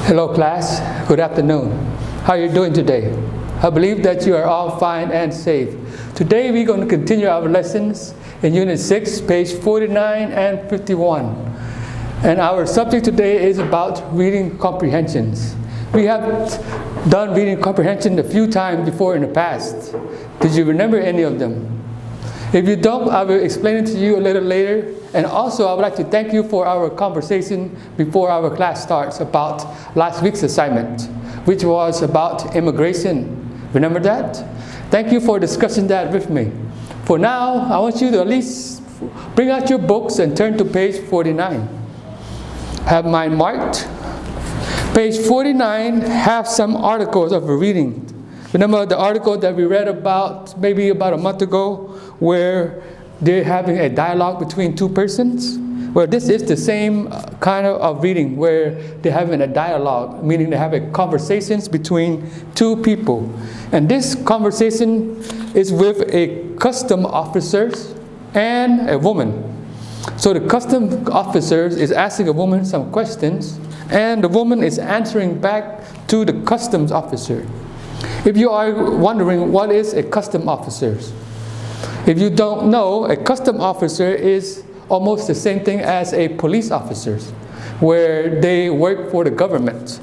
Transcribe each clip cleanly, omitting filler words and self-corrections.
Hello class, good afternoon. How are you doing today? I believe that you are all fine and safe. Today we're going to continue our lessons in Unit 6, page 49 and 51. And our subject today is about reading comprehensions. We have done reading comprehension a few times before in the past. Did you remember any of them? If you don't, I will explain it to you a little later. And also, I would like to thank you for our conversation before our class starts about last week's assignment, which was about immigration. Remember that? Thank you for discussing that with me. For now, I want you to at least bring out your books and turn to page 49. Have mine marked. Page 49 have some articles of a reading. Remember the article that we read about maybe about a month ago where they're having a dialogue between two persons? Well, this is the same kind of reading where they're having a dialogue, meaning they have a conversations between two people. And this conversation is with a custom officer and a woman. So the custom officer is asking a woman some questions, and the woman is answering back to the customs officer. If you are wondering what is a custom officer, if you don't know, a custom officer is almost the same thing as a police officer, where they work for the government.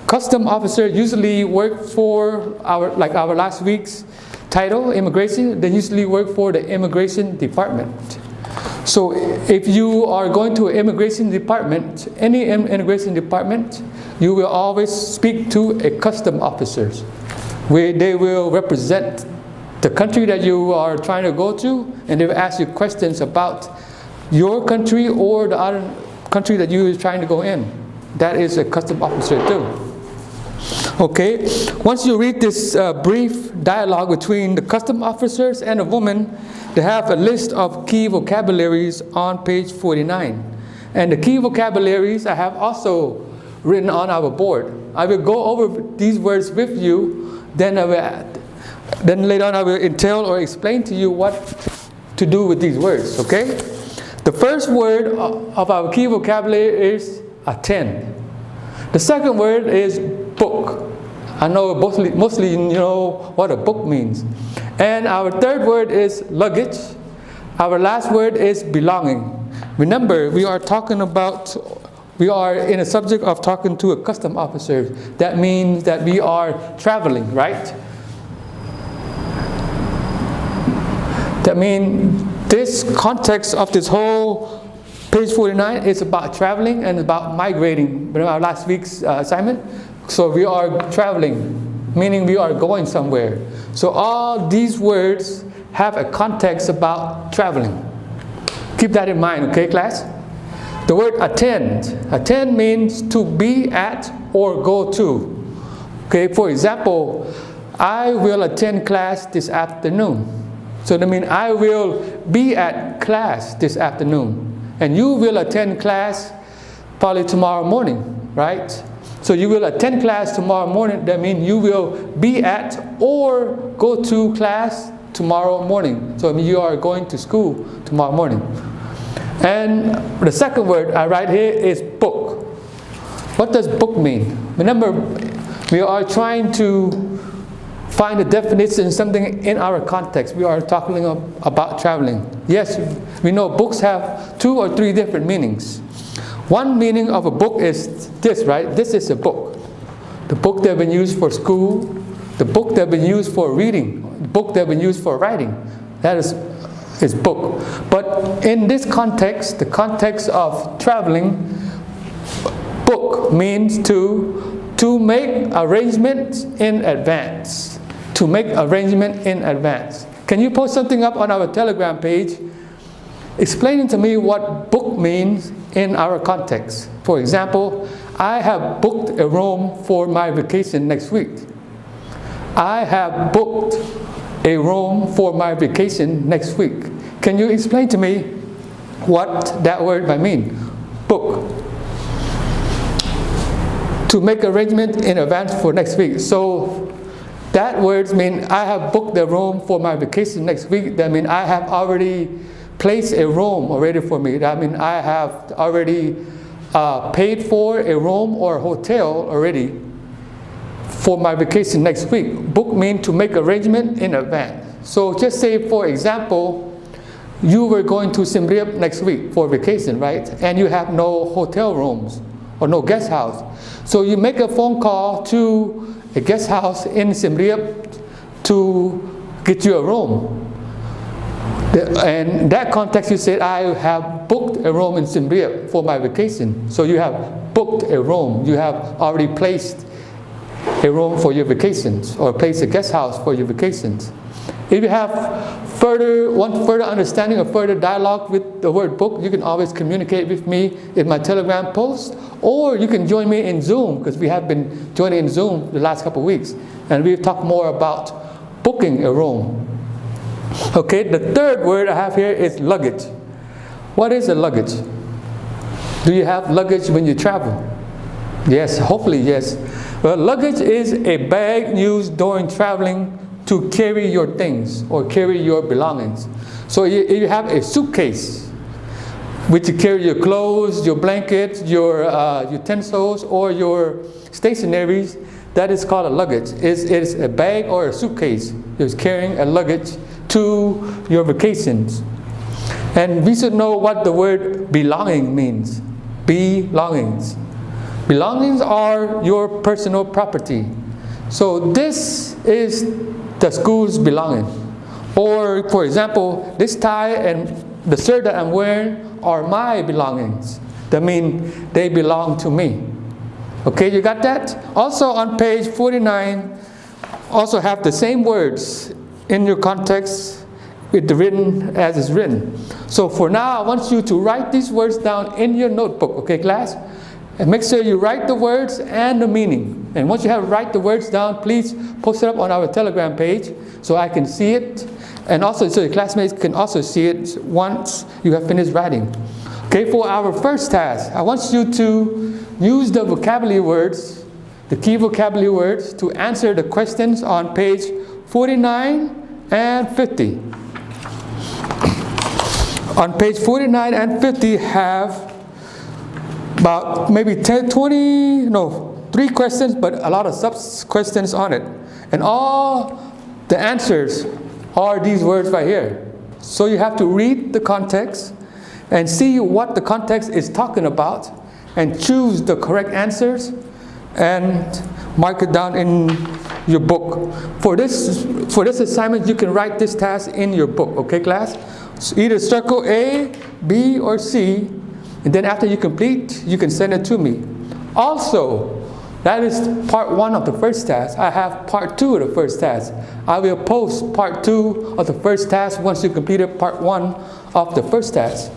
Custom officers usually work for our last week's title, immigration. They usually work for the immigration department. So if you are going to an immigration department, any immigration department, you will always speak to a custom officer, where they will represent the country that you are trying to go to, and they will ask you questions about your country or the other country that you are trying to go in. That is a custom officer too. Okay, once you read this brief dialogue between the custom officers and a woman, they have a list of key vocabularies on page 49. And the key vocabularies I have also written on our board. I will go over these words with you, then later on I will entail or explain to you what to do with these words, okay? The first word of our key vocabulary is attend. The second word is book. I know mostly you know what a book means. And our third word is luggage. Our last word is belonging. Remember, we are in a subject of talking to a custom officer. That means that we are traveling, right? That means this context of this whole page 49 is about traveling and about migrating. Remember our last week's assignment? So we are traveling, meaning we are going somewhere. So all these words have a context about traveling. Keep that in mind, okay, class? The word attend. Attend means to be at or go to. Okay, for example, I will attend class this afternoon. So that means I will be at class this afternoon. And you will attend class probably tomorrow morning, right? So you will attend class tomorrow morning. That means you will be at or go to class tomorrow morning. So I mean you are going to school tomorrow morning. And the second word I write here is book. What does book mean? Remember, we are trying to find a definition, something in our context. We are talking about traveling. Yes, we know books have 2 or 3 different meanings. One meaning of a book is this, right? This is a book. The book that has been used for school, the book that has been used for reading, the book that has been used for writing. That is book. But in this context, the context of traveling, book means to make arrangements in advance. To make arrangement in advance. Can you post something up on our Telegram page explaining to me what book means in our context? For example, I have booked a room for my vacation next week. I have booked a room for my vacation next week. Can you explain to me what that word might mean? Book. To make arrangement in advance for next week. So that word means I have booked a room for my vacation next week. That means I have already placed a room already for me. That means I have already paid for a room or a hotel already for my vacation next week. Book means to make arrangement in advance. So just say, for example, you were going to Siem Reap next week for vacation, right? And you have no hotel rooms or no guest house. So you make a phone call to a guest house in Siem Reap to get you a room. And in that context, you said, I have booked a room in Siem Reap for my vacation. So you have booked a room. You have already placed a room for your vacations, or placed a guest house for your vacations. If you have want further understanding or further dialogue with the word book, you can always communicate with me in my Telegram post, or you can join me in Zoom, because we have been joining in Zoom the last couple of weeks, and we've talked more about booking a room. Okay, the third word I have here is luggage. What is a luggage? Do you have luggage when you travel? Yes, hopefully yes. Well, luggage is a bag used during traveling to carry your things or carry your belongings. So if you have a suitcase, which you carry your clothes, your blankets, your utensils, or your stationaries, that is called a luggage. It's a bag or a suitcase. You're carrying a luggage to your vacations. And we should know what the word belonging means. Belongings. Belongings are your personal property. So this is the school's belonging. Or, for example, this tie and the shirt that I'm wearing are my belongings. That means they belong to me. Okay, you got that? Also on page 49, also have the same words in your context with the written as it's written. So for now, I want you to write these words down in your notebook, okay, class? And make sure you write the words and the meaning. And once you have write the words down, please post it up on our Telegram page so I can see it. And also so your classmates can also see it once you have finished writing. Okay, for our first task, I want you to use the vocabulary words, the key vocabulary words, to answer the questions on page 49 and 50. On page 49 and 50 have about maybe 3 questions, but a lot of sub-questions on it. And all the answers are these words right here. So you have to read the context and see what the context is talking about and choose the correct answers and mark it down in your book. For this assignment, you can write this task in your book, okay, class? So either circle A, B, or C, and then after you complete, you can send it to me. Also, that is part 1 of the first task. I have part 2 of the first task. I will post part 2 of the first task once you completed part 1 of the first task.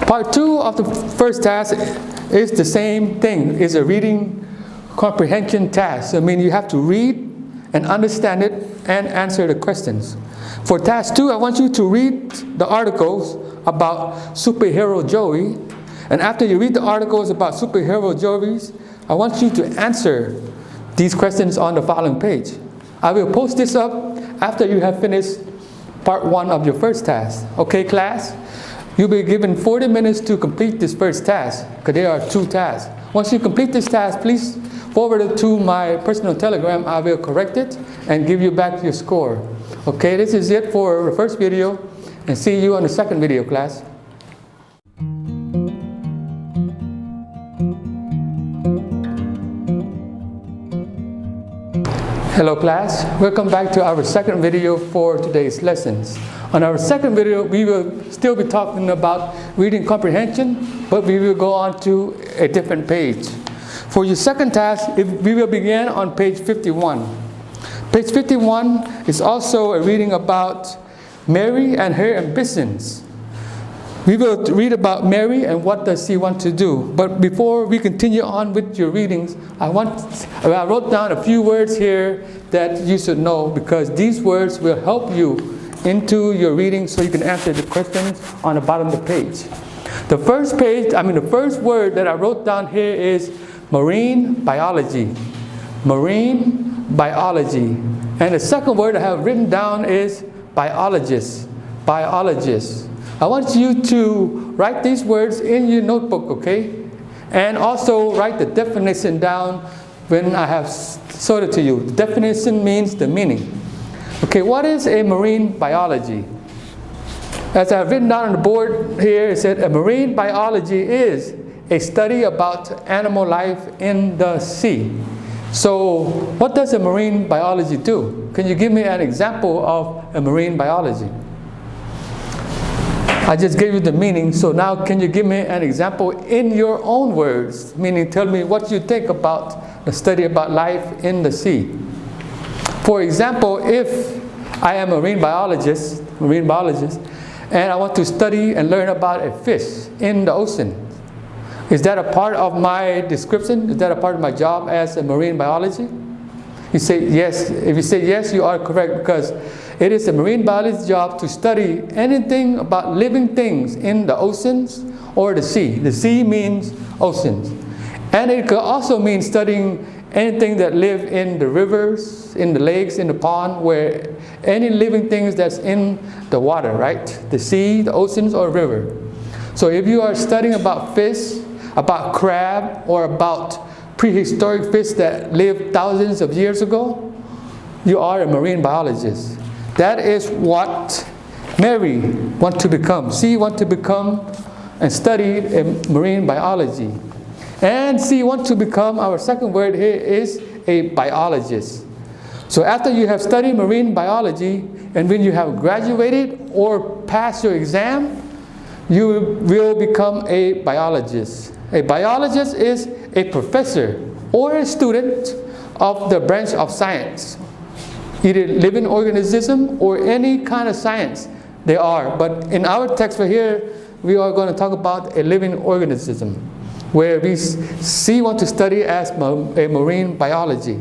Part 2 of the first task is the same thing. It's a reading comprehension task. I mean, you have to read and understand it and answer the questions. For task 2, I want you to read the articles about superhero Joey. And after you read the articles about superhero Joeys, I want you to answer these questions on the following page. I will post this up after you have finished part 1 of your first task. Okay, class? You'll be given 40 minutes to complete this first task, because there are 2 tasks. Once you complete this task, please forward it to my personal Telegram. I will correct it and give you back your score. Okay, this is it for the first video, and see you on the second video, class. Hello, class. Welcome back to our second video for today's lessons. On our second video, we will still be talking about reading comprehension, but we will go on to a different page. For your second task, we will begin on page 51. Page 51 is also a reading about Mary and her ambitions. We will read about Mary and what does she want to do. But before we continue on with your readings, I wrote down a few words here that you should know, because these words will help you into your reading so you can answer the questions on the bottom of the page. The first word that I wrote down here is marine biology. Marine biology. And the second word I have written down is biologist. Biologist. I want you to write these words in your notebook, okay? And also write the definition down when I have showed it to you. The definition means the meaning. Okay, what is a marine biology? As I've written down on the board here, it said a marine biology is a study about animal life in the sea. So what does a marine biology do? Can you give me an example of a marine biology? I just gave you the meaning, so now can you give me an example in your own words? Meaning tell me what you think about the study about life in the sea. For example, if I am a marine biologist, and I want to study and learn about a fish in the ocean, is that a part of my description? Is that a part of my job as a marine biology? You say yes. If you say yes, you are correct, because it is a marine biologist's job to study anything about living things in the oceans or the sea. The sea means oceans. And it could also mean studying anything that live in the rivers, in the lakes, in the pond, where any living things that's in the water, right? The sea, the oceans, or river. So if you are studying about fish, about crab, or about prehistoric fish that lived thousands of years ago, you are a marine biologist. That is what Mary wants to become. She wants to become and study marine biology. And she wants to become, our second word here is a biologist. So after you have studied marine biology, and when you have graduated or passed your exam, you will become a biologist. A biologist is a professor or a student of the branch of science, either living organism or any kind of science they are. But in our text right here, we are going to talk about a living organism, where we want to study as a marine biology.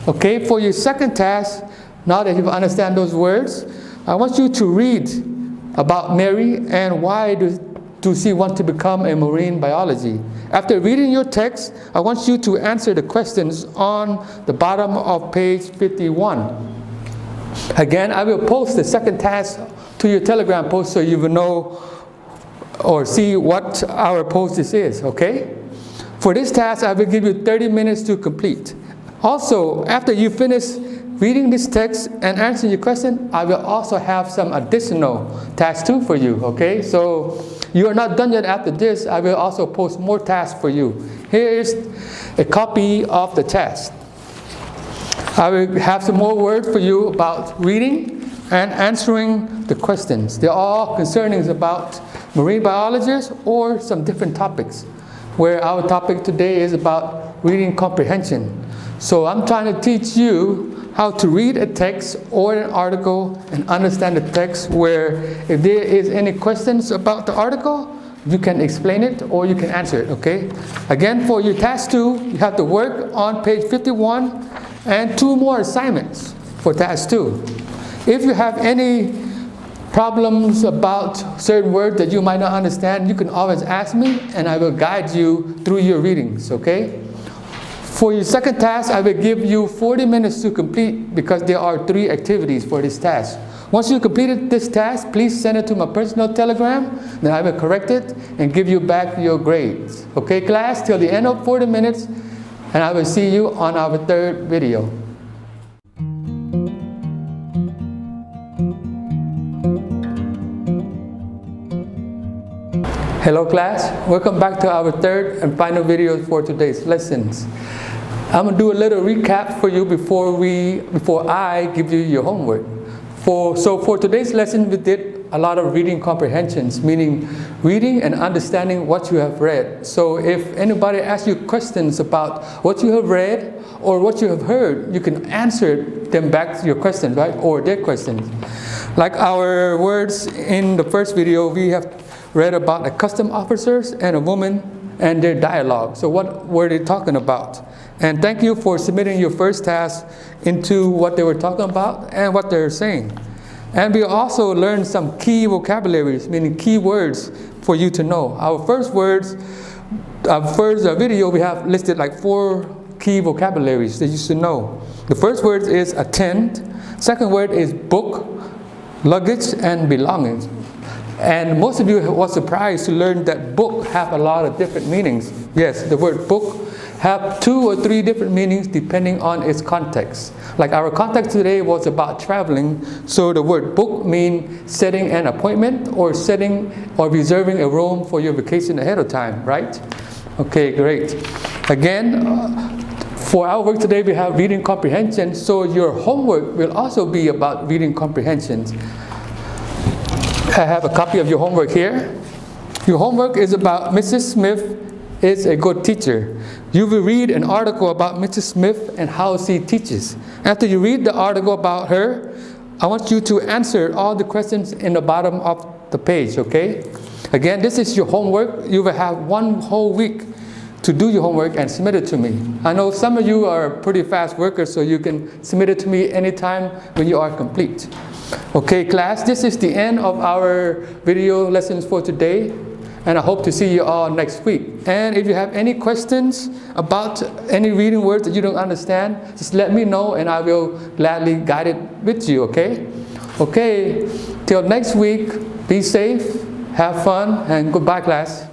Okay, for your second task, now that you understand those words, I want you to read about Mary and why do she want to become a marine biology. After reading your text, I want you to answer the questions on the bottom of page 51. Again, I will post the second task to your Telegram post so you will know or see what our post this is, okay? For this task, I will give you 30 minutes to complete. Also, after you finish reading this text and answering your question, I will also have some additional tasks too for you, okay? So you are not done yet after this. I will also post more tasks for you. Here is a copy of the task. I will have some more words for you about reading and answering the questions. They're all concerning about marine biologists or some different topics, where our topic today is about reading comprehension. So I'm trying to teach you how to read a text or an article and understand the text, where if there is any questions about the article, you can explain it or you can answer it, okay? Again, for your task 2, you have to work on page 51 and 2 more assignments for task 2. If you have any problems about certain words that you might not understand, you can always ask me and I will guide you through your readings, okay? For your second task, I will give you 40 minutes to complete, because there are 3 activities for this task. Once you completed this task, please send it to my personal Telegram, then I will correct it and give you back your grades. Okay, class, till the end of 40 minutes, and I will see you on our 3rd video. Hello class, welcome back to our 3rd and final video for today's lessons. I'm going to do a little recap for you before I give you your homework. So for today's lesson, we did a lot of reading comprehensions, meaning reading and understanding what you have read. So if anybody asks you questions about what you have read or what you have heard, you can answer them back to your questions, right? Or their questions. Like our words in the first video, we have read about the custom officers and a woman and their dialogue. So what were they talking about? And thank you for submitting your first task into what they were talking about and what they're saying. And we also learned some key vocabularies, meaning key words for you to know. Our first video, we have listed like 4 key vocabularies that you should know. The first word is attend. Second word is book, luggage, and belongings. And most of you were surprised to learn that book have a lot of different meanings. Yes, the word book have 2 or 3 different meanings depending on its context. Like our context today was about traveling, so the word book means setting an appointment or setting or reserving a room for your vacation ahead of time, right? Okay, great. Again, for our work today we have reading comprehension, so your homework will also be about reading comprehension. I have a copy of your homework here. Your homework is about Mrs. Smith is a good teacher. You will read an article about Mrs. Smith and how she teaches. After you read the article about her, I want you to answer all the questions in the bottom of the page, okay? Again, this is your homework. You will have 1 whole week to do your homework and submit it to me. I know some of you are pretty fast workers, so you can submit it to me anytime when you are complete. Okay, class, this is the end of our video lessons for today. And I hope to see you all next week. And if you have any questions about any reading words that you don't understand, just let me know and I will gladly guide it with you, okay? Okay, till next week, be safe, have fun, and goodbye, class.